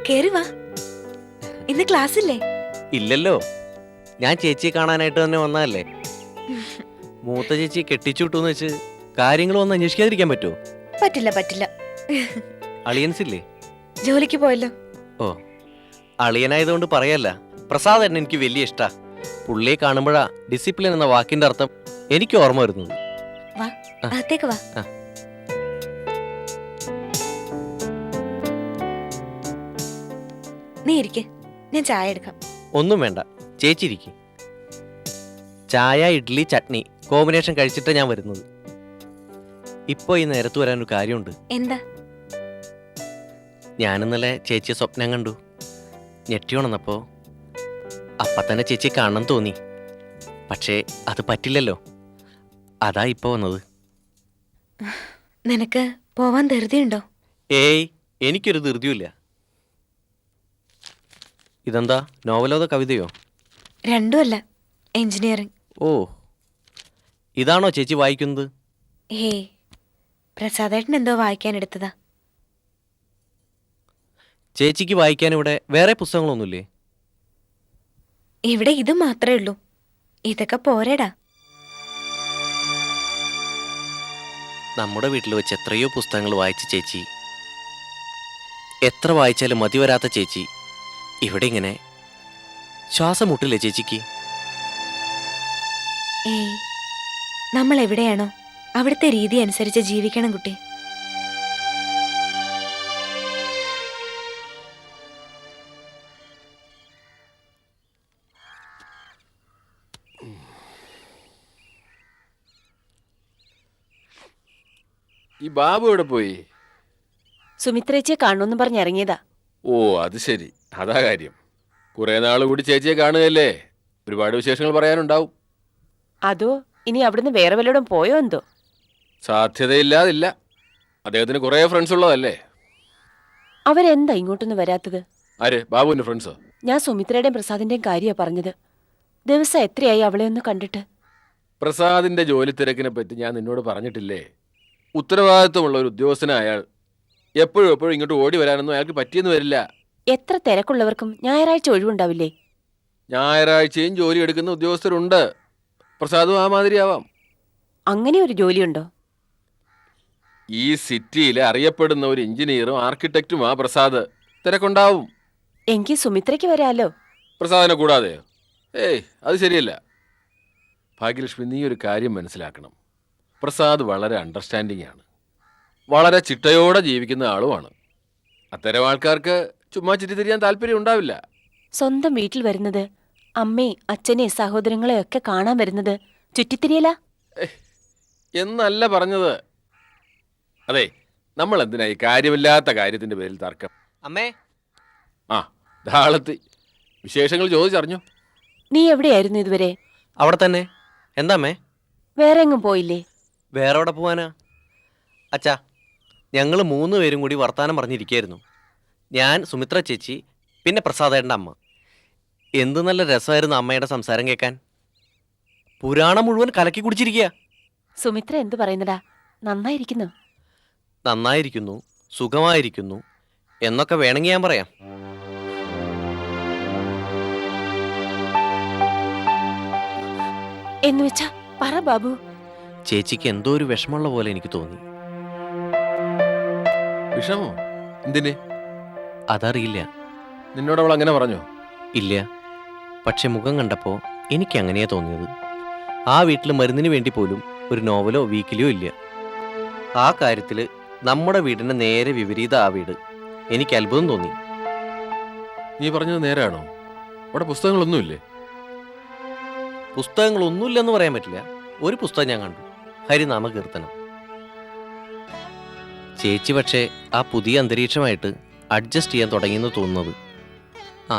കേറി വാ. ഇന്ന് ക്ലാസ് ഇല്ലേ? ഇല്ലല്ലോ, ഞാൻ ചേച്ചിയെ കാണാനായിട്ട് തന്നെ വന്നതല്ലേ. മൂത്ത ചേച്ചി കെട്ടിച്ചുവിട്ടൂന്ന് വെച്ച് കാര്യങ്ങൾ ഒന്ന് അന്വേഷിക്കാതിരിക്കാൻ പറ്റുമോ? പറ്റില്ല പറ്റില്ല. അളിയൻസ് ഇല്ലേ? ജോലിക്ക് പോയല്ലോ. ഓ, അളിയനായതുകൊണ്ട് പറയല്ല, പ്രസാദ് എന്നെ എനിക്ക് വലിയ ഇഷ്ടാ. പുള്ളിയെ കാണുമ്പോഴാ ഡിസിപ്ലിൻ എന്ന വാക്കിന്റെ അർത്ഥം എനിക്ക് ഓർമ്മ വരുന്നത്. വാ, അകത്തേക്ക് വാ. നീ ഇരിക്കെ, ഞാൻ ചായ എടുക്കാം. ഒന്നും വേണ്ട, ചേച്ചി ഇരിക്കും. ചായ ഇഡ്ഡലി ചട്നി കോമ്പിനേഷൻ കഴിച്ചിട്ടാ ഞാൻ വരുന്നത്. ഇപ്പൊ ഈ നേരത്ത് വരാനൊരു കാര്യമുണ്ട്. എന്താ? ഞാനിന്നലെ ചേച്ചിയെ സ്വപ്നം കണ്ടു. ഞെട്ടിയോണന്നപ്പോ അപ്പ തന്നെ ചേച്ചി കാണണം തോന്നി. പക്ഷേ അത് പറ്റില്ലല്ലോ, അതാ ഇപ്പൊ വന്നത്. നിനക്ക് പോവാൻ ധൃതിയുണ്ടോ? ഏയ്, എനിക്കൊരു ധൃതിയില്ല. ഇതെന്താ, നോവലോ അതോ കവിതയോ? രണ്ടുമല്ല, എഞ്ചിനീയറിംഗ്. ഓ, ഇതാണോ ചേച്ചി വായിക്കുന്നത്? ഏയ്, പ്രസാദേട്ടൻ എന്തോ വായിക്കാൻ എടുത്തതാ. ചേച്ചിക്ക് വായിക്കാൻ ഇവിടെ വേറെ പുസ്തകങ്ങളൊന്നുമില്ലേ? ഇവിടെ ഇത് മാത്രമേ ഉള്ളൂ. ഇതൊക്കെ പോരേടാ. നമ്മുടെ വീട്ടിൽ വെച്ച് എത്രയോ പുസ്തകങ്ങൾ വായിച്ച ചേച്ചി, എത്ര വായിച്ചാലും മതി വരാത്ത ചേച്ചി, ഇവിടെ ഇങ്ങനെ ശ്വാസം മുട്ടില്ലേ ചേച്ചിക്ക്? ഏയ്, നമ്മൾ എവിടെയാണോ അവിടുത്തെ രീതി അനുസരിച്ച് ജീവിക്കണം കുട്ടി. ഈ ബാബു എവിടെ പോയി? സുമിത്രേച്ചിയെ കാണണമെന്ന് പറഞ്ഞിറങ്ങിയതാ. ഓ, അത് ശരി, അതാ കാര്യം. കുറെ നാൾ കൂടി ചേച്ചിയെ കാണുകയല്ലേ, ഒരുപാട് വിശേഷങ്ങൾ പറയാനുണ്ടാവും. അതോ ഇനി അവിടുന്ന് വേറെ വല്ലയിടം പോയോ എന്തോ? സാധ്യതയില്ലാതില്ല, അദ്ദേഹത്തിന് കുറേ ഫ്രണ്ട്സ് ഉള്ളതല്ലേ. അവരെന്താ ഇങ്ങോട്ടൊന്നും വരാത്തത്? ആര്? ബാബുവിന്റെ ഫ്രണ്ട്സോ? ഞാൻ സുമിത്രയുടെയും പ്രസാദിന്റെയും കാര്യമാ പറഞ്ഞത്. ദിവസം എത്രയായി അവളെ ഒന്ന് കണ്ടിട്ട്. പ്രസാദിന്റെ ജോലി തിരക്കിനെ പറ്റി ഞാൻ നിന്നോട് പറഞ്ഞിട്ടില്ലേ? ഉത്തരവാദിത്വമുള്ള ഒരു ഉദ്യോഗസ്ഥനായ അയാൾ എപ്പോഴും ഇങ്ങോട്ട് ഓടി വരാനൊന്നും അയാൾക്ക് പറ്റിയെന്ന് വരില്ല. എത്ര തിരക്കുള്ളവർക്കും ഞായറാഴ്ച ഒഴിവുണ്ടാവില്ലേ? ഞായറാഴ്ചയും ജോലി എടുക്കുന്ന ഉദ്യോഗസ്ഥരുണ്ട്. പ്രസാദും ആ മാതിരിയാവാം. അങ്ങനെ ഒരു ജോലിയുണ്ടോ? ഈ സിറ്റിയിലെ അറിയപ്പെടുന്ന ഒരു എഞ്ചിനീയറും ആർക്കിടെക്റ്റും ആ പ്രസാദ്. തിരക്കുണ്ടാവും. എങ്കിൽ സുമിത്രയ്ക്ക് വരാലോ. പ്രസാദിനെ കൂടാതെയോ? ഏയ്, അത് ശരിയല്ല. ഭാഗ്യലക്ഷ്മി, നീ ഒരു കാര്യം മനസ്സിലാക്കണം. പ്രസാദ് വളരെ അണ്ടർസ്റ്റാൻഡിംഗ് ആണ്, വളരെ ചിട്ടയോടെ ജീവിക്കുന്ന ആളുമാണ്. അത്തരം ആൾക്കാർക്ക് ചുമ്മാ ചിരിതിരിയാൻ താല്പര്യം ഉണ്ടാവില്ല. സ്വന്തം വീട്ടിൽ വരുന്നത്, അമ്മയെ അച്ഛനെ സഹോദരങ്ങളെ ഒക്കെ കാണാൻ വരുന്നത് ചുറ്റിത്തിരിയല എന്നല്ല പറഞ്ഞത്. അതെ, നമ്മൾ എന്തിനാ ഈ കാര്യമില്ലാത്ത കാര്യത്തിന്റെ പേരിൽ തർക്കം? അമ്മേ. ആ, ധാളത്തി വിശേഷങ്ങൾ ചോദിച്ചറിഞ്ഞു. നീ എവിടെയായിരുന്നു ഇതുവരെ? അവിടെ തന്നെ. എന്താ അമ്മേ? വേറെ എങ്ങും പോയില്ലേ? വേറെ എവിടെ പോവാനാ അച്ഛാ? ഞങ്ങൾ 3 പേരും കൂടി വർത്താനം പറഞ്ഞിരിക്കുകയായിരുന്നു. ഞാൻ, സുമിത്ര ചേച്ചി, പിന്നെ പ്രസാദേട്ടൻ്റെ അമ്മ. എന്ത് നല്ല രസമായിരുന്നു അമ്മയുടെ സംസാരം കേൾക്കാൻ. പുരാണം മുഴുവൻ കലക്കി കുടിച്ചിരിക്കുക. സുമിത്ര എന്തു പറയുന്നടാ? നന്നായിരിക്കുന്നു. നന്നായിരിക്കുന്നു, സുഖമായിരിക്കുന്നു എന്നൊക്കെ വേണമെങ്കിൽ ഞാൻ പറയാം. എന്നുവെച്ചാ പറ ബാബു. ചേച്ചിക്ക് എന്തോ ഒരു വിഷമമുള്ള പോലെ എനിക്ക് തോന്നി. വിഷമോ? എന്തിന്? അതറിയില്ല. നിന്നോട് അവൾ അങ്ങനെ പറഞ്ഞോ? ഇല്ല, പക്ഷെ മുഖം കണ്ടപ്പോൾ എനിക്ക് അങ്ങനെയാ തോന്നിയത്. ആ വീട്ടിൽ മരുന്നിന് വേണ്ടി പോലും ഒരു നോവലോ വീക്കിലിയോ ഇല്ല. ആ കാര്യത്തിൽ നമ്മുടെ വീടിന് നേരെ വിപരീത ആ വീട്. എനിക്ക് അത്ഭുതം തോന്നി. നീ പറഞ്ഞത് നേരാണോ? അവിടെ പുസ്തകങ്ങളൊന്നുമില്ലേ? പുസ്തകങ്ങളൊന്നുമില്ലെന്ന് പറയാൻ പറ്റില്ല. ഒരു പുസ്തകം ഞാൻ കണ്ടു, ഹരിനാമ കീർത്തനം. ചേച്ചി പക്ഷേ ആ പുതിയ അന്തരീക്ഷമായിട്ട് അഡ്ജസ്റ്റ് ചെയ്യാൻ തുടങ്ങിയെന്ന് തോന്നുന്നത്. ആ,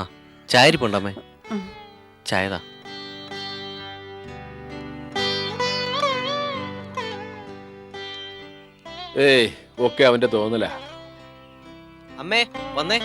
ചായ ഇരിപ്പുണ്ടമ്മേ? ചായതാ. ഏയ്, ഒക്കെ അവന്റെ തോന്നലാ. അമ്മേ വന്നേ.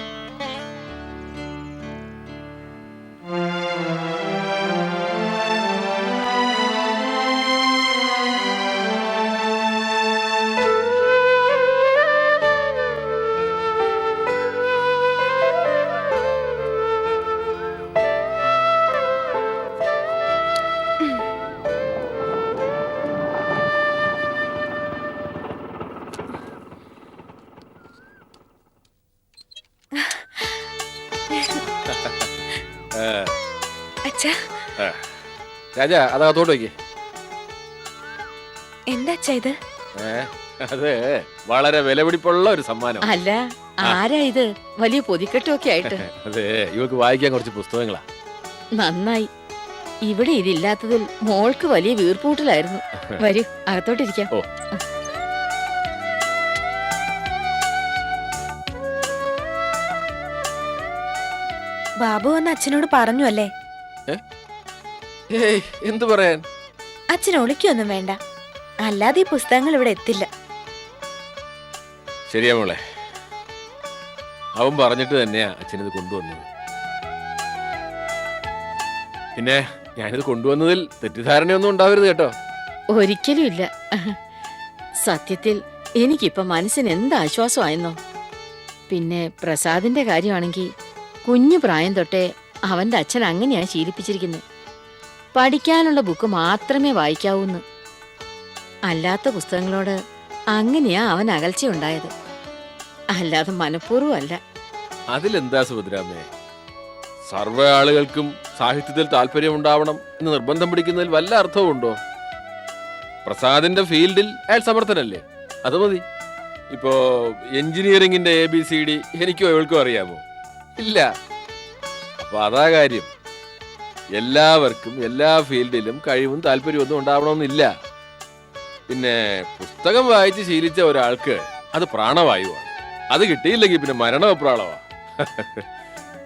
അച്ഛാ, രാജ അതകത്തോട്ട് വയ്ക്കേ. എന്താ അച്ഛാ ഇത്? അത് വളരെ വിലപിടിപ്പുള്ള ഒരു സമ്മാനം. അല്ല, ആരാ ഇത്? വലിയ പൊതിക്കെട്ടൊക്കെ ആയിട്ട്. അതെ, ഇവക്ക് വായിക്കാൻ കുറച്ച് പുസ്തകങ്ങളാ. നന്നായി. ഇവിടെ ഇതില്ലാത്തതിൽ മോൾക്ക് വലിയ വീർപ്പൂട്ടലായിരുന്നു. വരൂ, അകത്തോട്ടിരിക്കാം. ഓ. ബാബു വന്ന് അച്ഛനോട് പറഞ്ഞു അല്ലേ? ഏയ്, എന്തു പറയാൻ? അച്ഛൻ ഒളിക്കൊന്നും വേണ്ട, അല്ലാതെ ഈ പുസ്തകങ്ങൾ ഇവിടെ എത്തില്ല. ശരിയാ മോളെ, അവൻ പറഞ്ഞിട്ട് തന്നെയാ അച്ഛനിത് കൊണ്ടുവന്നത്. പിന്നെ ഞാനിത് കൊണ്ടുവന്നതിൽ തെറ്റിദ്ധാരണയൊന്നും ഉണ്ടാവരുത് കേട്ടോ. ഒരിക്കലും ഇല്ല. സത്യത്തിൽ എനിക്കിപ്പോ മനസ്സിന് എന്ത് ആശ്വാസമായെന്നോ. പിന്നെ പ്രസാദിന്റെ കാര്യമാണെങ്കിൽ കുഞ്ഞു പ്രായം തൊട്ടേ അവന്റെ അച്ഛൻ അങ്ങനെയാണ് ശീലിപ്പിച്ചിരിക്കുന്നത്. പഠിക്കാനുള്ള ബുക്ക് മാത്രമേ വായിക്കാവൂന്ന്. അല്ലാത്ത പുസ്തകങ്ങളോട് അങ്ങനെയാ അവൻ അകൽച്ചയുണ്ടായത്. അല്ലാതെ മനഃപൂർവ്വം അല്ല. അതിലെന്താ സുഭദ്രാമേ, സർവ്വ ആളുകൾക്കും സാഹിത്യത്തിൽ താല്പര്യമുണ്ടാവണം എന്ന് നിർബന്ധം പിടിക്കുന്നതിൽ വല്ല അർത്ഥവും ഉണ്ടോ? പ്രസാദിന്റെ ഫീൽഡിൽ അയാൾ സമർത്ഥനല്ലേ, അത് മതി. ഇപ്പോ എഞ്ചിനീയറിംഗിന്റെ ABCD എനിക്കോ എവൾക്കോ അറിയാമോ? ഇല്ല. അപ്പൊ അതാ കാര്യം. എല്ലാവർക്കും എല്ലാ ഫീൽഡിലും കഴിവും താല്പര്യമൊന്നും ഉണ്ടാവണമെന്നില്ല. പിന്നെ പുസ്തകം വായിച്ച് ശീലിച്ച ഒരാൾക്ക് അത് പ്രാണവായുവാണ്. അത് കിട്ടിയില്ലെങ്കിൽ പിന്നെ മരണപ്രാളവാ.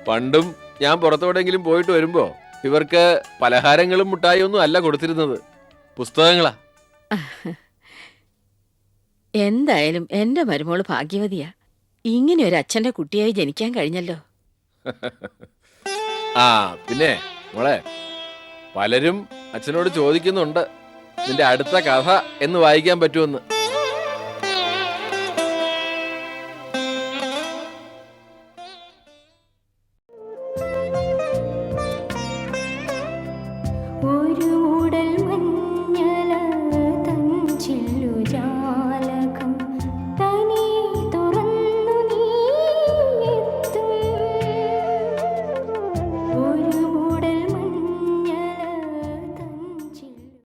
പണ്ടും ഞാൻ പുറത്തോടെങ്കിലും പോയിട്ട് വരുമ്പോ ഇവർക്ക് പലഹാരങ്ങളും മുട്ടായി ഒന്നും അല്ല കൊടുത്തിരുന്നത്, പുസ്തകങ്ങളാ. എന്തായാലും എന്റെ മരുമോള് ഭാഗ്യവതിയാ. ഇങ്ങനെ ഒരു അച്ഛന്റെ കുട്ടിയായി ജനിക്കാൻ കഴിഞ്ഞല്ലോ. ആ പിന്നെ മോളെ, പലരും അച്ഛനോട് ചോദിക്കുന്നുണ്ട് നിന്റെ അടുത്ത കഥ എന്ന് വായിക്കാൻ പറ്റുമെന്ന്. ഒരു മൂടൽ